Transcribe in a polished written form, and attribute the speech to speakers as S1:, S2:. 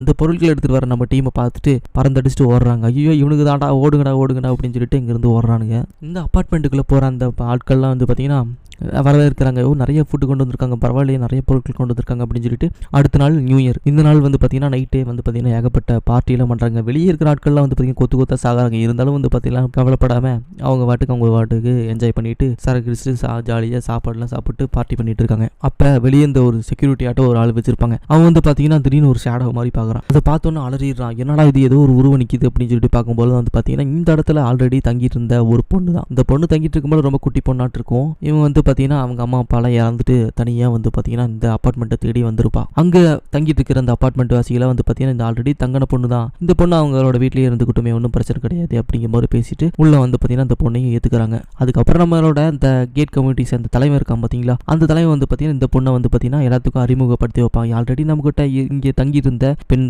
S1: இந்த பொருட்கள் எடுத்துட்டு வர நம்ம டீமை பார்த்துட்டு பறந்தடிச்சுட்டு ஓடுறாங்க. ஐயோ இவனுக்கு தாண்டா ஓடுங்கடா அப்படின்னு சொல்லிட்டு இங்கிருந்து ஓடுறானுங்க. இந்த அப்பார்ட்மெண்ட்டுக்குள்ள போற அந்த ஆட்கள்லாம் வந்து பார்த்தீங்கன்னா வரவேற்கிறாங்க. நிறைய ஃபுட்டு கொண்டு வந்திருக்காங்க, பரவாயில்லையே நிறைய பொருட்கள் கொண்டு வந்திருக்காங்க அப்படின்னு சொல்லிட்டு. அடுத்த நாள் நியூ இயர். இந்த நாள் வந்து பார்த்தீங்கன்னா நைட்டே வந்து பார்த்தீங்கன்னா ஏகப்பட்ட பார்ட்டியெல்லாம் பண்ணுறாங்க. வெளியே இருக்கிற ஆட்கள்லாம் வந்து பார்த்தீங்கன்னா கொத்து சாகிறாங்க. இருந்தாலும் வந்து பார்த்தீங்கன்னா கவலைப்படாமல் அவங்க வாட்டுக்கு என்ஜாய் பண்ணிட்டு சரக்கு ஜாலியாக சாப்பாடுலாம் சாப்பிட்டு பார்ட்டி பண்ணிட்டு இருக்காங்க. அப்போ வெளியே இந்த ஒரு செக்யூரிட்டி ஆட்டோ ஒரு ஆள் வச்சிருப்பாங்க. அவன் வந்து பார்த்தீங்கன்னா திடீர்னு ஒரு ஷேடோ மாதிரி பார்க்குறான். அதை பார்த்தோன்னு அலறிடுறான். என்னடா இது ஏதோ ஒரு உருவம் நிற்கிது அப்படின்னு சொல்லிட்டு பார்க்கும்போது வந்து பார்த்தீங்கன்னா இந்த இடத்துல ஆல்ரெடி தங்கிட்டு இருந்த ஒரு பொண்ணு தான். இந்த பொண்ணு தங்கிட்டு இருக்கும்போது ரொம்ப குட்டி பொண்ணாட்டு இருக்கும். இவன் வந்து பார்த்தீங்கன்னா அவங்க அம்மா அப்பாலாம் இறந்துட்டு தனியாக வந்து பார்த்தீங்கன்னா இந்த அப்பார்ட்மெண்ட்டை தேடி வந்திருப்பா. அங்கே தங்கிட்டு இருக்கிற அந்த அப்பார்ட்மெண்ட் வாசிகளை வந்து பார்த்தீங்கன்னா இந்த ஆல்ரெடி தங்கின பொண்ணு தான். இந்த பொண்ணு அவங்களோட வீட்லேயே இருந்துக்கிட்டுமே ஒன்றும் பிரச்சனை கிடையாது அப்படிங்கிற மாதிரி பேசிட்டு உள்ள வந்து பார்த்தீங்கன்னா இந்த பொண்ணையும் ஏற்றுக்கிறாங்க. அதுக்கப்புறம் நம்மளோட இந்த கேட் கம்யூனிட்டிஸ் அந்த தலைவர் இருக்கான் பார்த்தீங்களா, அந்த தலைவர் வந்து பார்த்தீங்கன்னா இந்த பொண்ணை வந்து பார்த்தீங்கன்னா எல்லாத்துக்கும் அறிமுகப்படுத்தி வைப்பாங்க. ஆல்ரெடி நம்மகிட்ட இங்கே தங்கி இருந்த பெண்